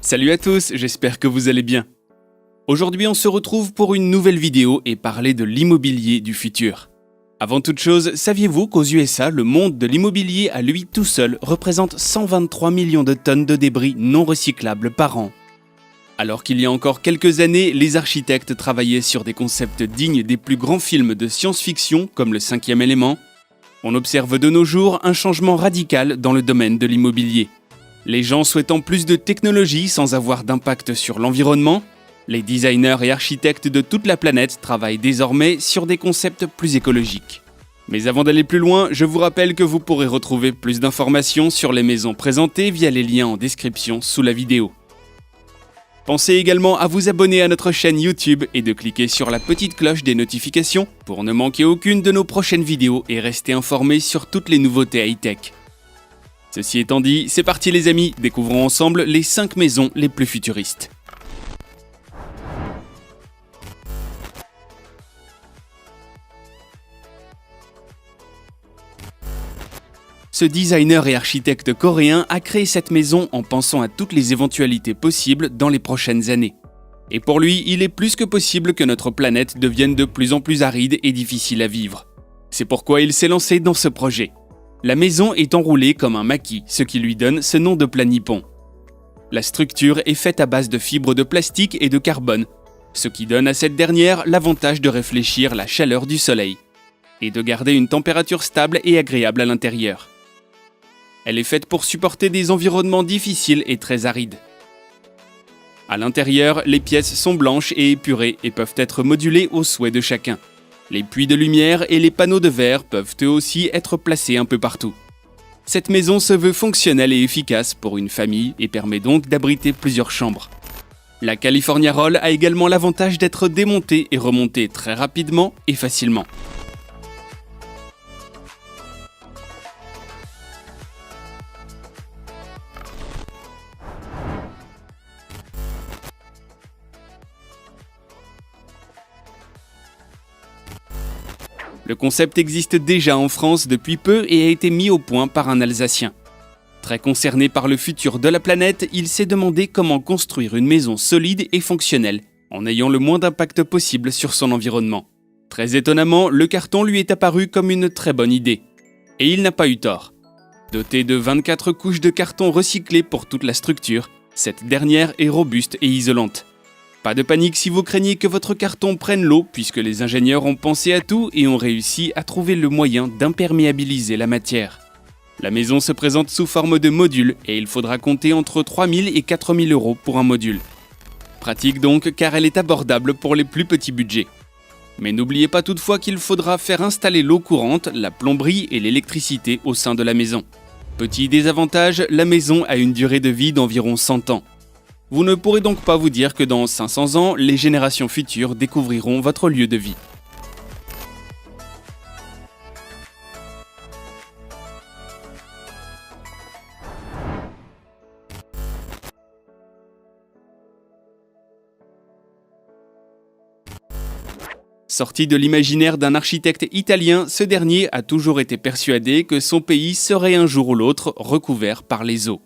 Salut à tous, j'espère que vous allez bien. Aujourd'hui on se retrouve pour une nouvelle vidéo et parler de l'immobilier du futur. Avant toute chose, saviez-vous qu'aux USA, le monde de l'immobilier à lui tout seul représente 123 millions de tonnes de débris non recyclables par an? Alors qu'il y a encore quelques années, les architectes travaillaient sur des concepts dignes des plus grands films de science-fiction comme Le Cinquième Élément, on observe de nos jours un changement radical dans le domaine de l'immobilier. Les gens souhaitant plus de technologie sans avoir d'impact sur l'environnement, les designers et architectes de toute la planète travaillent désormais sur des concepts plus écologiques. Mais avant d'aller plus loin, je vous rappelle que vous pourrez retrouver plus d'informations sur les maisons présentées via les liens en description sous la vidéo. Pensez également à vous abonner à notre chaîne YouTube et de cliquer sur la petite cloche des notifications pour ne manquer aucune de nos prochaines vidéos et rester informé sur toutes les nouveautés high-tech. Ceci étant dit, c'est parti les amis, découvrons ensemble les 5 maisons les plus futuristes. Ce designer et architecte coréen a créé cette maison en pensant à toutes les éventualités possibles dans les prochaines années. Et pour lui, il est plus que possible que notre planète devienne de plus en plus aride et difficile à vivre. C'est pourquoi il s'est lancé dans ce projet. La maison est enroulée comme un maquis, ce qui lui donne ce nom de planippon. La structure est faite à base de fibres de plastique et de carbone, ce qui donne à cette dernière l'avantage de réfléchir la chaleur du soleil et de garder une température stable et agréable à l'intérieur. Elle est faite pour supporter des environnements difficiles et très arides. À l'intérieur, les pièces sont blanches et épurées et peuvent être modulées au souhait de chacun. Les puits de lumière et les panneaux de verre peuvent eux aussi être placés un peu partout. Cette maison se veut fonctionnelle et efficace pour une famille et permet donc d'abriter plusieurs chambres. La California Roll a également l'avantage d'être démontée et remontée très rapidement et facilement. Le concept existe déjà en France depuis peu et a été mis au point par un Alsacien. Très concerné par le futur de la planète, il s'est demandé comment construire une maison solide et fonctionnelle, en ayant le moins d'impact possible sur son environnement. Très étonnamment, le carton lui est apparu comme une très bonne idée. Et il n'a pas eu tort. Dotée de 24 couches de carton recyclé pour toute la structure, cette dernière est robuste et isolante. Pas de panique si vous craignez que votre carton prenne l'eau, puisque les ingénieurs ont pensé à tout et ont réussi à trouver le moyen d'imperméabiliser la matière. La maison se présente sous forme de module et il faudra compter entre 3 000 et 4 000 € pour un module. Pratique donc car elle est abordable pour les plus petits budgets. Mais n'oubliez pas toutefois qu'il faudra faire installer l'eau courante, la plomberie et l'électricité au sein de la maison. Petit désavantage, la maison a une durée de vie d'environ 100 ans. Vous ne pourrez donc pas vous dire que dans 500 ans, les générations futures découvriront votre lieu de vie. Sorti de l'imaginaire d'un architecte italien, ce dernier a toujours été persuadé que son pays serait un jour ou l'autre recouvert par les eaux.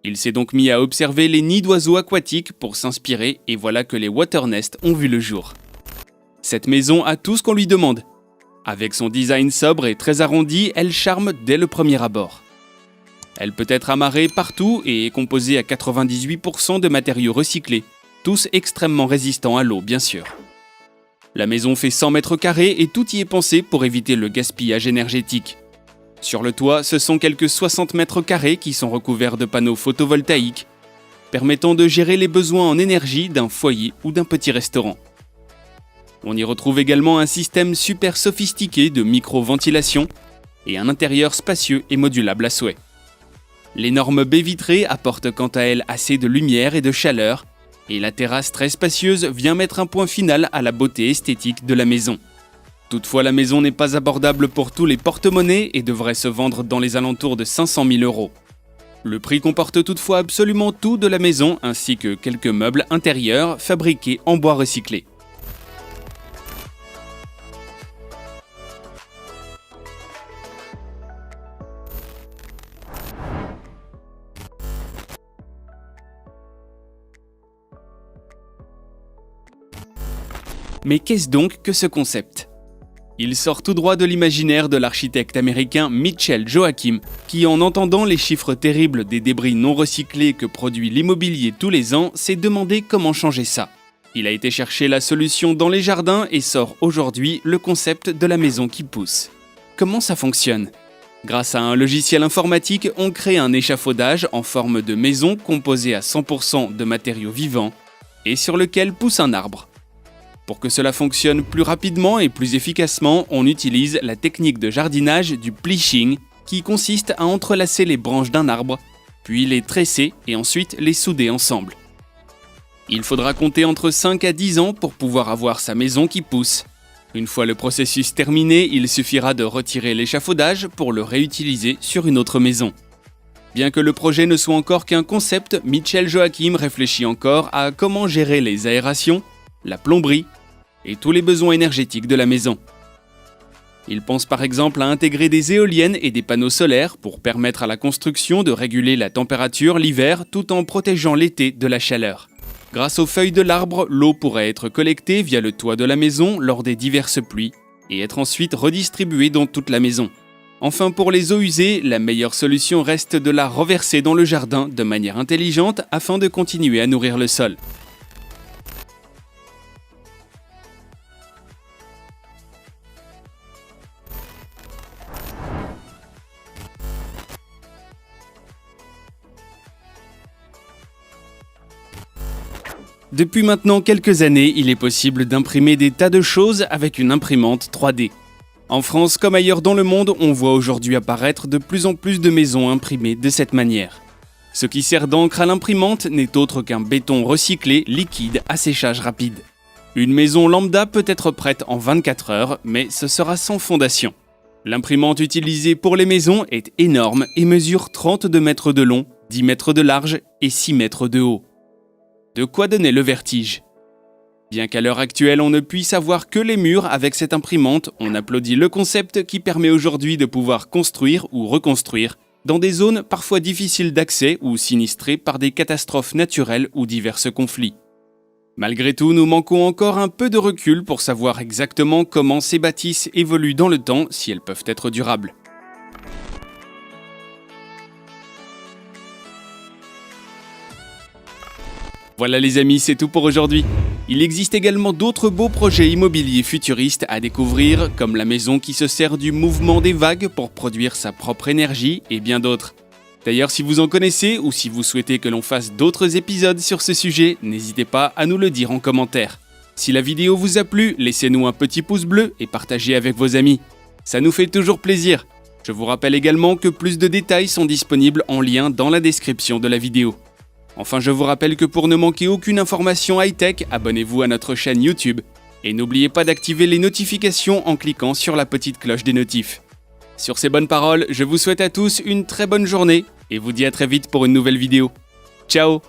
Il s'est donc mis à observer les nids d'oiseaux aquatiques pour s'inspirer et voilà que les water nests ont vu le jour. Cette maison a tout ce qu'on lui demande. Avec son design sobre et très arrondi, elle charme dès le premier abord. Elle peut être amarrée partout et est composée à 98% de matériaux recyclés, tous extrêmement résistants à l'eau bien sûr. La maison fait 100 mètres carrés et tout y est pensé pour éviter le gaspillage énergétique. Sur le toit, ce sont quelques 60 mètres carrés qui sont recouverts de panneaux photovoltaïques, permettant de gérer les besoins en énergie d'un foyer ou d'un petit restaurant. On y retrouve également un système super sophistiqué de micro-ventilation et un intérieur spacieux et modulable à souhait. L'énorme baie vitrée apporte quant à elle assez de lumière et de chaleur, et la terrasse très spacieuse vient mettre un point final à la beauté esthétique de la maison. Toutefois, la maison n'est pas abordable pour tous les porte-monnaies et devrait se vendre dans les alentours de 500 000 €. Le prix comporte toutefois absolument tout de la maison ainsi que quelques meubles intérieurs fabriqués en bois recyclé. Mais qu'est-ce donc que ce concept ? Il sort tout droit de l'imaginaire de l'architecte américain Mitchell Joachim, qui en entendant les chiffres terribles des débris non recyclés que produit l'immobilier tous les ans, s'est demandé comment changer ça. Il a été chercher la solution dans les jardins et sort aujourd'hui le concept de la maison qui pousse. Comment ça fonctionne ? Grâce à un logiciel informatique, on crée un échafaudage en forme de maison composé à 100% de matériaux vivants et sur lequel pousse un arbre. Pour que cela fonctionne plus rapidement et plus efficacement, on utilise la technique de jardinage du pleaching, qui consiste à entrelacer les branches d'un arbre, puis les tresser et ensuite les souder ensemble. Il faudra compter entre 5 à 10 ans pour pouvoir avoir sa maison qui pousse. Une fois le processus terminé, il suffira de retirer l'échafaudage pour le réutiliser sur une autre maison. Bien que le projet ne soit encore qu'un concept, Mitchell Joachim réfléchit encore à comment gérer les aérations, la plomberie et tous les besoins énergétiques de la maison. Il pense par exemple à intégrer des éoliennes et des panneaux solaires pour permettre à la construction de réguler la température l'hiver tout en protégeant l'été de la chaleur. Grâce aux feuilles de l'arbre, l'eau pourrait être collectée via le toit de la maison lors des diverses pluies et être ensuite redistribuée dans toute la maison. Enfin, pour les eaux usées, la meilleure solution reste de la reverser dans le jardin de manière intelligente afin de continuer à nourrir le sol. Depuis maintenant quelques années, il est possible d'imprimer des tas de choses avec une imprimante 3D. En France comme ailleurs dans le monde, on voit aujourd'hui apparaître de plus en plus de maisons imprimées de cette manière. Ce qui sert d'encre à l'imprimante n'est autre qu'un béton recyclé liquide à séchage rapide. Une maison lambda peut être prête en 24 heures, mais ce sera sans fondation. L'imprimante utilisée pour les maisons est énorme et mesure 32 mètres de long, 10 mètres de large et 6 mètres de haut. De quoi donner le vertige. Bien qu'à l'heure actuelle on ne puisse avoir que les murs avec cette imprimante, on applaudit le concept qui permet aujourd'hui de pouvoir construire ou reconstruire dans des zones parfois difficiles d'accès ou sinistrées par des catastrophes naturelles ou divers conflits. Malgré tout, nous manquons encore un peu de recul pour savoir exactement comment ces bâtisses évoluent dans le temps si elles peuvent être durables. Voilà les amis, c'est tout pour aujourd'hui. Il existe également d'autres beaux projets immobiliers futuristes à découvrir, comme la maison qui se sert du mouvement des vagues pour produire sa propre énergie et bien d'autres. D'ailleurs, si vous en connaissez ou si vous souhaitez que l'on fasse d'autres épisodes sur ce sujet, n'hésitez pas à nous le dire en commentaire. Si la vidéo vous a plu, laissez-nous un petit pouce bleu et partagez avec vos amis. Ça nous fait toujours plaisir. Je vous rappelle également que plus de détails sont disponibles en lien dans la description de la vidéo. Enfin, je vous rappelle que pour ne manquer aucune information high-tech, abonnez-vous à notre chaîne YouTube. Et n'oubliez pas d'activer les notifications en cliquant sur la petite cloche des notifs. Sur ces bonnes paroles, je vous souhaite à tous une très bonne journée et vous dis à très vite pour une nouvelle vidéo. Ciao!